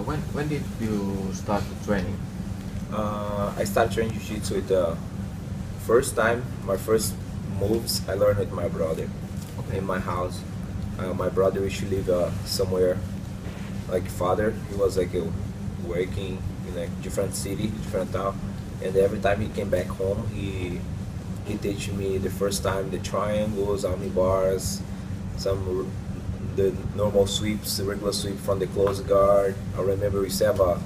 when did you start training? I started training jiu-jitsu with the first time, my first moves I learned with my brother in my house. My brother used to live somewhere like father. He was like working in a different city, different town, and every time he came back home, he teach me the first time the triangles, army bars, the normal sweeps, the regular sweep from the close guard. I remember we used to have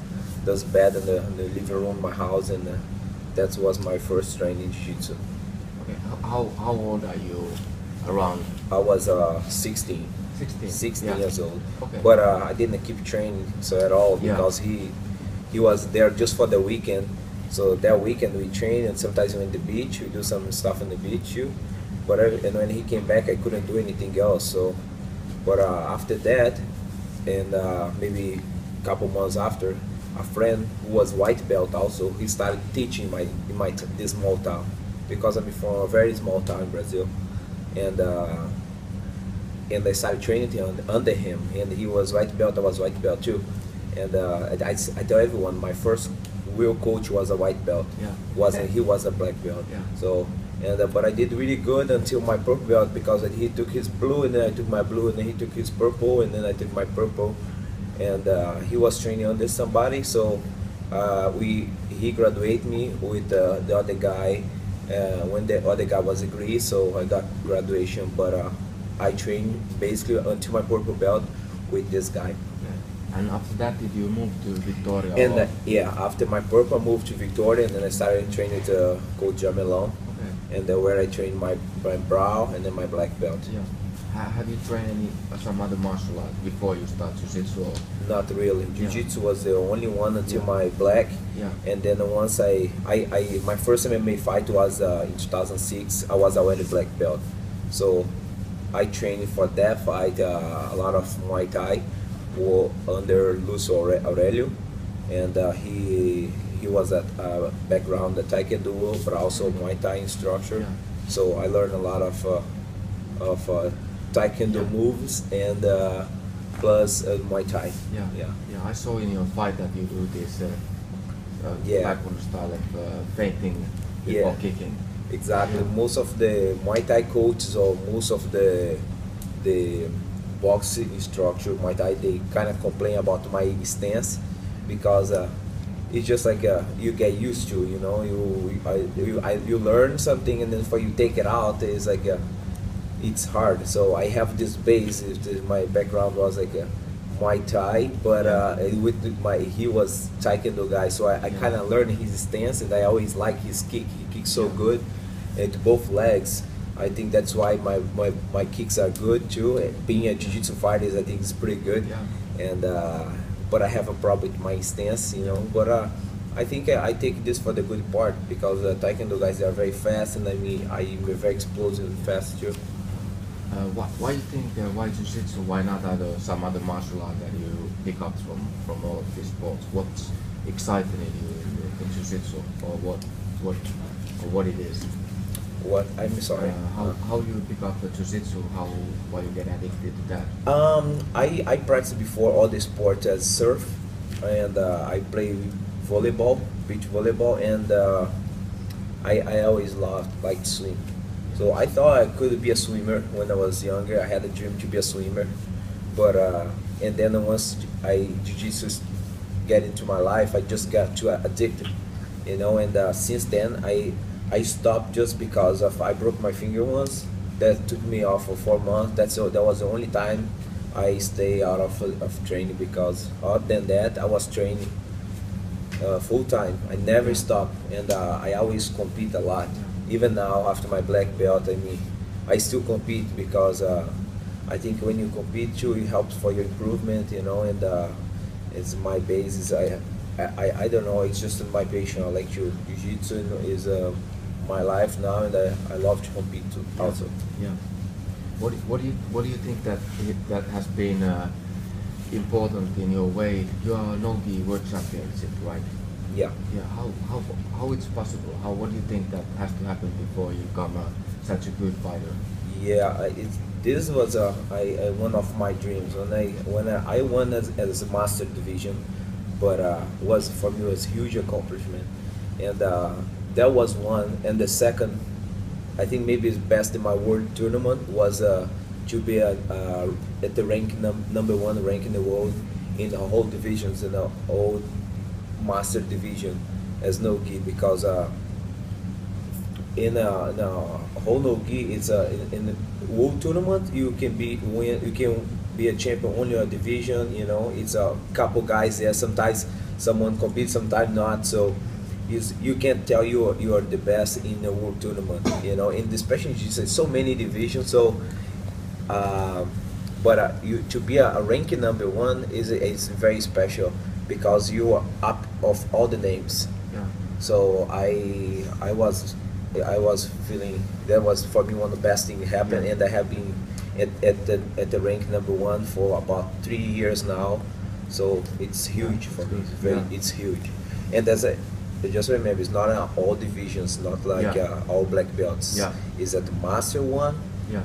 this bed in the living room of my house, and that was my first training in jiu-jitsu. Okay, how old are you? Around? I was 16. 16 yeah. years old. Okay. But I didn't keep training so at all because he was there just for the weekend. So that weekend we trained, and sometimes we went to the beach, we do some stuff on the beach too. But and when he came back, I couldn't do anything else. So, but after that, and maybe a couple months after, a friend who was white belt also, he started teaching in this small town, because I'm from a very small town in Brazil, and I started training under him, and he was white belt, I was white belt too, and I tell everyone my first real coach was a white belt. He was a black belt. So but I did really good until my purple belt, because he took his blue, and then I took my blue, and then he took his purple, and then I took my purple, and he was training under somebody. So he graduated me with the other guy when the other guy was agreed. So I got graduation, but I trained basically until my purple belt with this guy. And after that, did you move to Victoria? And after my purple, I moved to Victoria, and then I started training with Coach Jamelon, and where I trained my brown and then my black belt. Have you trained some other martial art before you start jiu-jitsu? Not really. Jiu-jitsu was the only one until my black. And then once my first MMA fight was in 2006. I was already black belt. So I trained for that fight a lot of Muay Thai under Luis Aurelio, and he was at background at Taekwondo, but also Muay Thai instructor. So I learned a lot of Taekwondo moves and plus Muay Thai. I saw in your fight that you do this Taekwondo style of feinting before kicking. Exactly. Most of the Muay Thai coaches or most of the boxing instructor Muay Thai, they kind of complain about my stance, because it's just like you get used to, you know, you learn something, and then for you take it out, it's like it's hard. So I have this base. My background was like Muay Thai, but he was Taekwondo guy, so I kind of learned his stance, and I always like his kick. He kicks so good, and to both legs. I think that's why my kicks are good too. Being a jiu-jitsu fighter, I think is pretty good. And but I have a problem with my stance, you know. But I think I take this for the good part, because Taekwondo guys, they are very fast, and I'm very explosive and fast too. Why do you think why jiu-jitsu? Why not some other martial art that you pick up from all of these sports? What's exciting you in jiu-jitsu, or what it is? What? I'm sorry. How you pick up the jiu-jitsu? Why you get addicted to that? I practiced before all the sports as surf, and I play volleyball, beach volleyball, and I always liked to swim. So I thought I could be a swimmer when I was younger. I had a dream to be a swimmer, but and then once jiu-jitsu get into my life, I just got too addicted, you know. And since then I stopped just because I broke my finger once. That took me off for 4 months. That was the only time I stay out of training, because other than that I was training full time. I never stopped, and I always compete a lot. Even now after my black belt, I still compete, because I think when you compete too, it helps for your improvement, you know. And it's my basis. I don't know. It's just my passion. I like jiu-jitsu is my life now, and I love to compete too, also. What do you think that has been important in your way? You are Nogi World Championship, right? How it's possible? What do you think that has to happen before you become such a good fighter? This was one of my dreams. When I won as a master division, but was for me was a huge accomplishment, and that was one. And the second, I think maybe is best in my world tournament was to be at the number one rank in the world in the whole divisions in the whole master division as no gi, because in a whole no gi it's in the world tournament you can be a champion only a division, you know, it's a couple guys there, sometimes someone competes, sometimes not, so you can't tell you are the best in the world tournament, you know, in especially you say so many divisions, so but you to be a ranking number one is very special because you are up of all the names. Yeah. So I was feeling that was for me one of the best things happened, and I have been at the rank number one for about 3 years now, so it's huge for me. It's huge, and just remember, it's not in all divisions, not like all black belts. Yeah. It's at the master one. Yeah.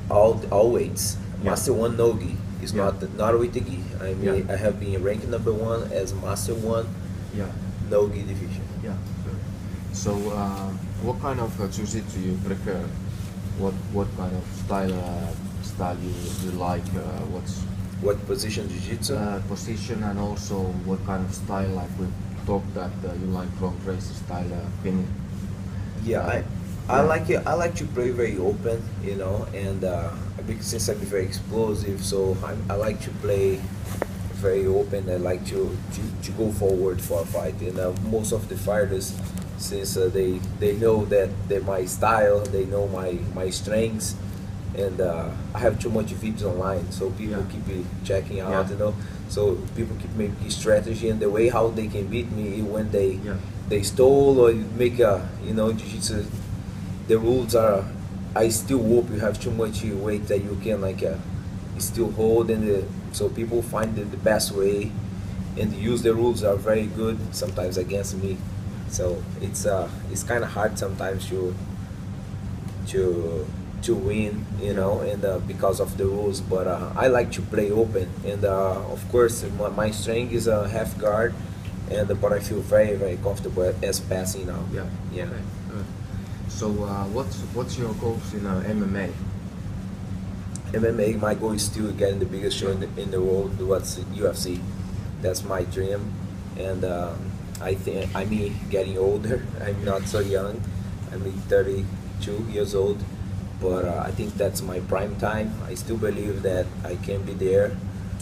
All weights. Yeah. Master one no gi. It's Yeah. not with the gi. I mean, I have been ranked number one as master one. Yeah. No gi division. Yeah. So, what kind of jiu-jitsu you prefer? What kind of style you like? What position jiu-jitsu? Position, and also what kind of style, like we talked that you like long race style pin. Yeah, I like it. I like to play very open, you know, and because since I'm very explosive, so I like to play very open. I like to go forward for a fight. And most of the fighters, since they know that my style, they know my strengths, and I have too much videos online, so people keep checking out, you know. So people keep making strategy, and the way how they can beat me when they stole or make a, you know, jiu-jitsu. The rules are, I still whoop. You have too much weight that you can like still hold, and so people find the best way, and use the rules are very good sometimes against me. So it's kind of hard sometimes to win, you know, and because of the rules. But I like to play open, and of course my strength is a half guard, and but I feel very comfortable as passing now. Yeah. Yeah. Okay. Good. So what's your goals in MMA? MMA, my goal is still getting the biggest show in the world. What's UFC? That's my dream, and I think I'm getting older. I'm not so young. I'm 32 years old, but I think that's my prime time. I still believe that I can be there.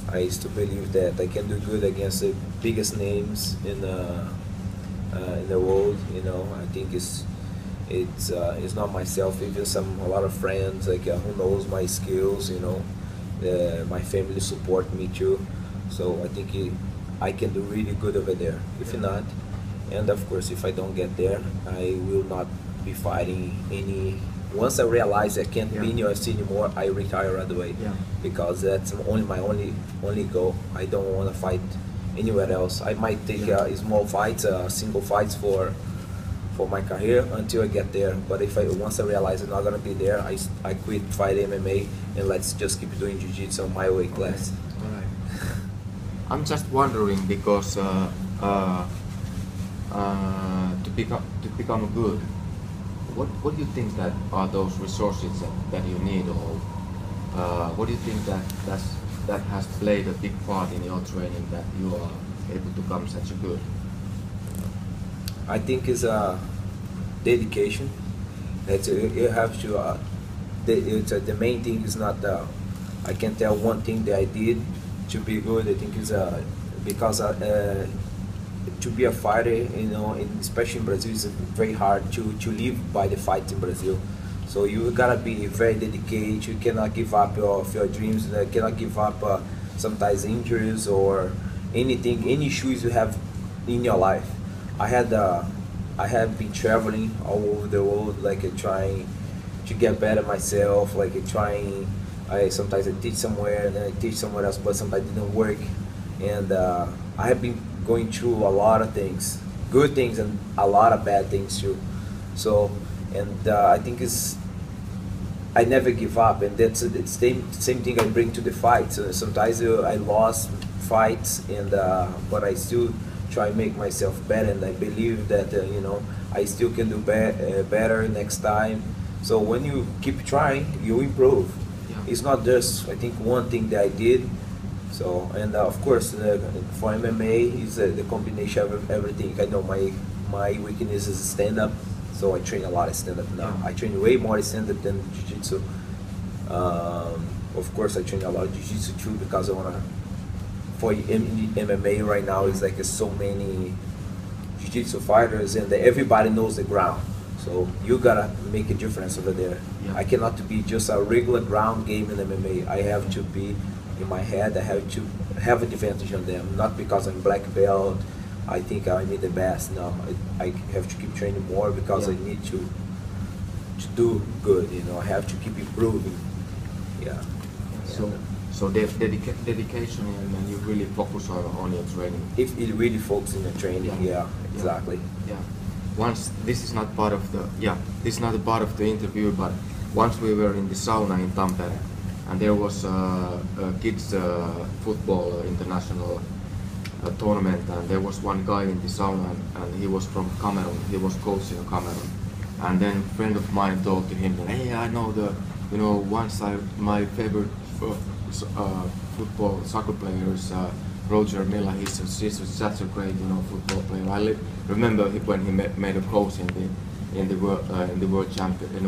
I still believe that I can do good against the biggest names in the world. You know, I think it's not myself, even a lot of friends like who knows my skills, you know, my family support me too, so I think I can do really good over there. If not, and of course if I don't get there, I will not be fighting any. Once I realize I can't be in UFC anymore, I retire right away, because that's my only goal. I don't want to fight anywhere else. I might take small fights, single fights for my career until I get there. But once I realize I'm not gonna be there, I quit fight MMA, and let's just keep doing jiu-jitsu on my weight class. All right. I'm just wondering, because to become good, what do you think that are those resources that you need, or what do you think that has played a big part in your training that you are able to become such a good? I think it's dedication. That you have to. The main thing is not. I can tell one thing that I did to be good. I think is because to be a fighter, you know, especially in Brazil, it's very hard to live by the fight in Brazil. So you gotta be very dedicated. You cannot give up your dreams. You cannot give up sometimes injuries or anything, any issues you have in your life. I have been traveling all over the world, like trying to get better myself, like trying. Sometimes I teach somewhere and then I teach somewhere else, but sometimes it didn't work. And I have been going through a lot of things, good things and a lot of bad things too. So, and I think I never give up, and that's the same thing I bring to the fights. Sometimes I lost fights, and but I still try to make myself better, and I believe that you know, I still can do better next time. So when you keep trying, you improve. Yeah. It's not just, I think, one thing that I did. So, and of course, for MMA, is the combination of everything. I know my weakness is stand-up, so I train a lot of stand-up now. Yeah. I train way more stand-up than jiu-jitsu. Of course, I train a lot of jiu-jitsu too, because I wanna. For MMA right now, it's like so many jiu-jitsu fighters, and everybody knows the ground. So you gotta make a difference over there. Yeah. I cannot be just a regular ground game in MMA. I have to be in my head. I have to have an advantage on them, not because I'm black belt. I think I need the best. No, I have to keep training more because Yeah. I need to do good. You know, I have to keep improving. Yeah. So dedication, and you really focus on your training. If it really focuses in the training, yeah, exactly. Yeah. Once this is not part of the this is not a part of the interview, but once we were in the sauna in Tampere, and there was a kids football international tournament, and there was one guy in the sauna, and he was from Cameroon. He was coaching Cameroon, and then a friend of mine told to him that, hey, I know my favorite football soccer player is Roger Milla. He's such a great football player. I remember when he made a coach in the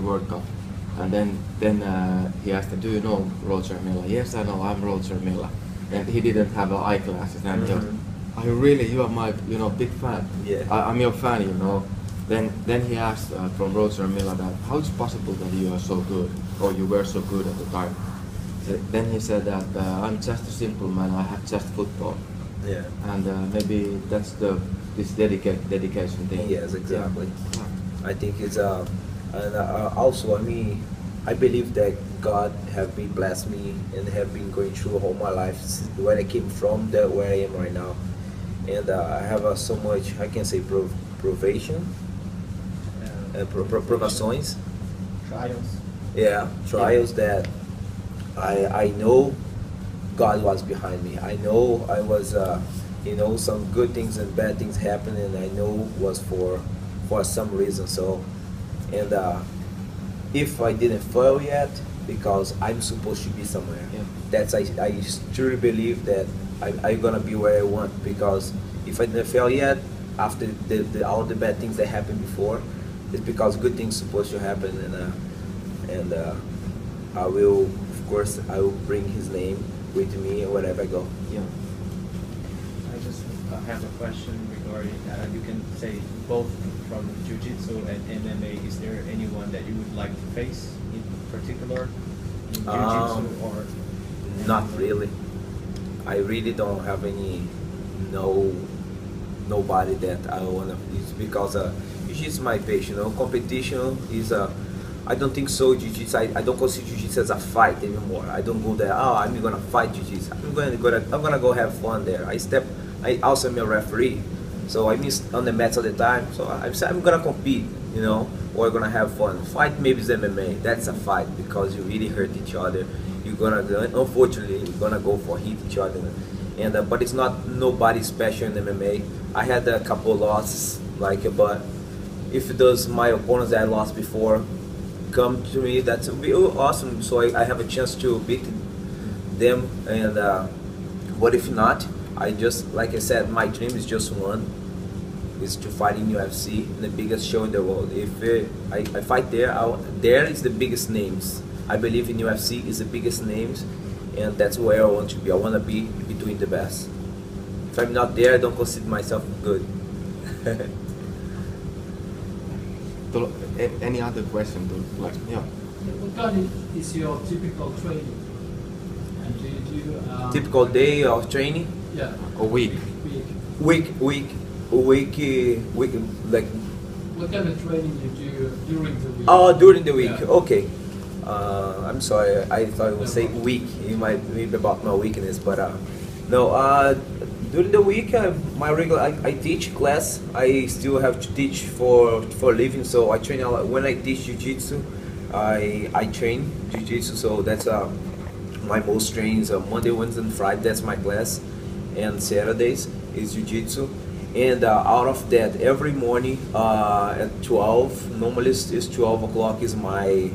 World Cup, and then he asked, do you know Roger Milla? Yes, I know. I'm Roger Milla. And he didn't have eyeglasses, and he was, you are my big fan. Yeah. I'm your fan, Then he asked from Roger Milla that how it's possible that you are so good, or you were so good at the time. Then he said that I'm just a simple man. I have just football. Yeah. And maybe that's this dedication thing. Yes, exactly. Yeah. I think it's and also, I mean, I believe that God have been blessed me and have been going through all my life when I came from where I am right now, and I have so much, I can say, provations. Trials. Yeah, trials that I know God was behind me. I know I was, some good things and bad things happened, and I know was for some reason. So, and if I didn't fail yet, because I'm supposed to be somewhere. Yeah. That's I truly believe that I'm gonna be where I want, because if I didn't fail yet, after all the bad things that happened before, it's because good things supposed to happen, and I will, of course, I will bring His name with me wherever I go. Yeah. I just have a question regarding, you can say both from Jiu-Jitsu and MMA. Is there anyone that you would like to face in particular in Jiu-Jitsu or? Not really. I really don't have nobody that I wanna. It's because Jiu-Jitsu is my passion. Competition is I don't think so. Jiu-Jitsu, I don't consider Jiu-Jitsu as a fight anymore. I don't go there. Oh, I'm gonna fight Jiu-Jitsu. I'm gonna go have fun there. I also am a referee, so I miss on the mats all the time. So I'm gonna compete, or gonna have fun. Fight maybe is MMA. That's a fight because you really hurt each other. Unfortunately, you're gonna go for hit each other, and but it's not nobody special in MMA. I had a couple losses, but if those my opponents that I lost before come to me, that's awesome. So I have a chance to beat them, and but if not, I just, like I said, my dream is just one, is to fight in UFC, the biggest show in the world. If I fight there, there is the biggest names. I believe in UFC is the biggest names, and that's where I want to be. I want to be between the best. If I'm not there, I don't consider myself good. Any other question? Yeah. What kind is your typical training? And do you do Typical day of training? Yeah. A week. Week, like. What kind of training you do during the week? Oh, during the week. Yeah. Okay. I'm sorry. I thought it would say week. You might read about my weakness, but no. During the week, my regular I teach class. I still have to teach for living, so I train a lot. When I teach jiu-jitsu, I train jiu-jitsu, so that's my most trainings. Monday, Wednesday, and Friday, that's my class, and Saturdays is jiu-jitsu. And out of that, every morning at 12, normally it's 12 o'clock is my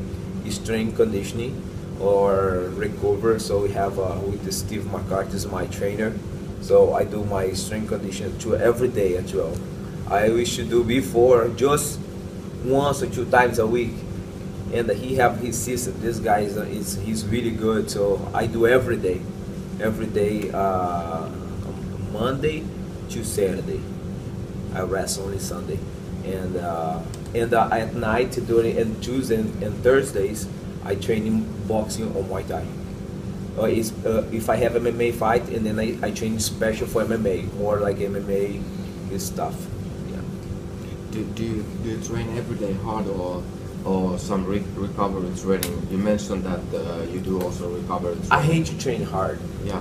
strength conditioning or recover. So we have with Steve McCarthy is my trainer. So I do my strength conditioning every day at 12. I wish to do before just once or 2 times a week. And he have his system. This guy he's really good. So I do every day, Monday to Saturday. I rest only Sunday, and at night during and Tuesday and Thursdays I train in boxing or Muay Thai. If I have MMA fight, and then I train special for MMA, more like MMA stuff. Yeah. Do you train every day hard or some recovery training? You mentioned that you do also recovery training. I hate to train hard. Yeah.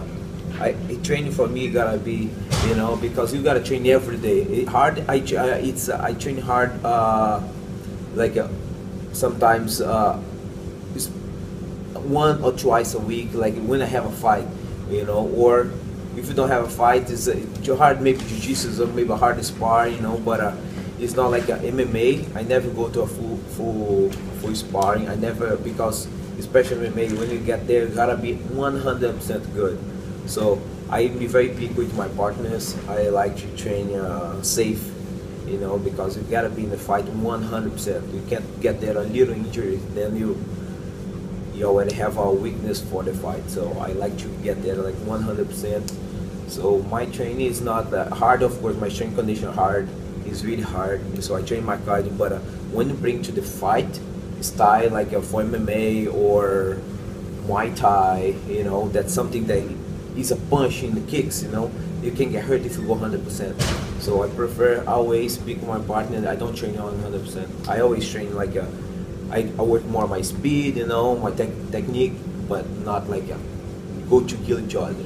Training for me gotta be, because you gotta train every day. I train hard, sometimes it's 1 or 2 a week, like when I have a fight, or if you don't have a fight, it's too hard. Maybe jiu-jitsu, maybe a hard spar, but it's not like MMA. I never go to a full sparring. I never, because especially MMA, when you get there, you gotta be 100% good. So I be very picky with my partners. I like to train safe, because you gotta be in the fight 100%. You can't get there a little injury, then you already have a weakness for the fight. So I like to get there like 100%. So my training is not that hard. Of course, my strength condition hard is really hard. So I train my cardio, but when you bring to the fight style, like for MMA or Muay Thai, that's something that is a punch in the kicks, you can get hurt if you go 100%. So I prefer always speak with my partner. I don't train on 100%. I always train like I work more my speed, my technique, but not like go to kill each other.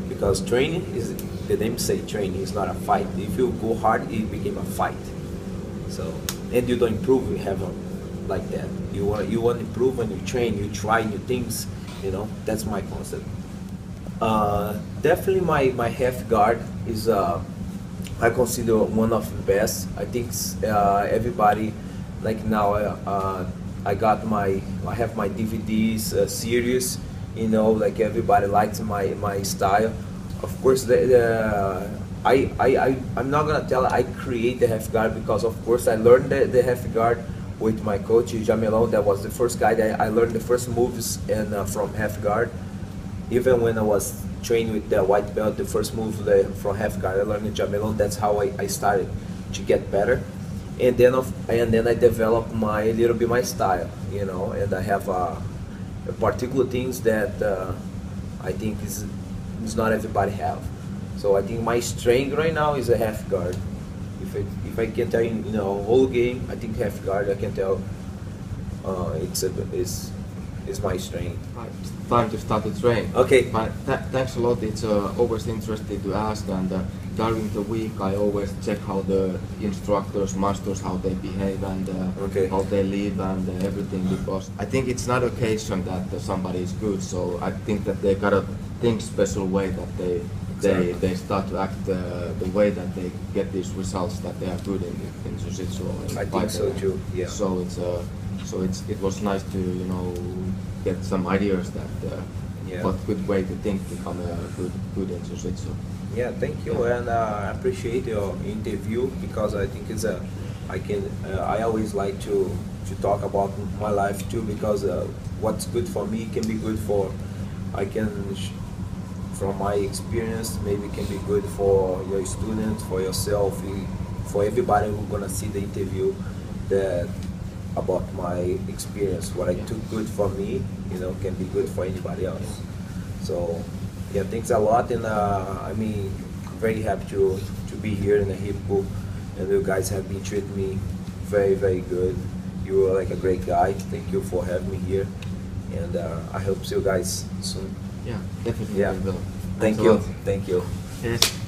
Because training is, the name say training is not a fight. If you go hard, it became a fight. So, and you don't improve, you have like that. You want to improve when you train, you try new things, that's my concept. Definitely my half guard is I consider one of the best. I think everybody, like now I have my DVDs series, like everybody likes my style. Of course, I'm not gonna tell I create the half guard, because of course I learned the half guard with my coach Jamelon. That was the first guy that I learned the first moves from half guard. Even when I was training with the white belt, the first move from half guard I learned in Jamelon. That's how I started to get better, and then I developed a little bit my style, and I have particular things that I think is not everybody have. So I think my strength right now is a half guard. If I can tell you, whole game, I think half guard. I can tell it's my strength. Right. Time to start to train. Okay. But thanks a lot. It's always interesting to ask, and during the week I always check how the instructors, masters, how they behave, and how they live and everything, because I think it's not occasion that somebody is good. So I think that they gotta think special way that they start to act the way that they get these results, that they are good in jiu-jitsu. I think so too. Yeah. So it was nice to get some ideas that what good way to think to become a good in jiu-jitsu. Yeah, thank you, and I appreciate your interview, because I think it's I always like to talk about my life too, because what's good for me can be good for from my experience, maybe can be good for your students, for yourself, for everybody who's gonna see the interview, that about my experience, what I took good for me, can be good for anybody else. So yeah, thanks a lot, and very happy to be here in the Hipko, and you guys have been treating me very, very good. You are like a great guy. Thank you for having me here, and I hope see you guys soon. Yeah, definitely. Yeah. We will. Thank Thanks a you. lot. Thank you. Yes.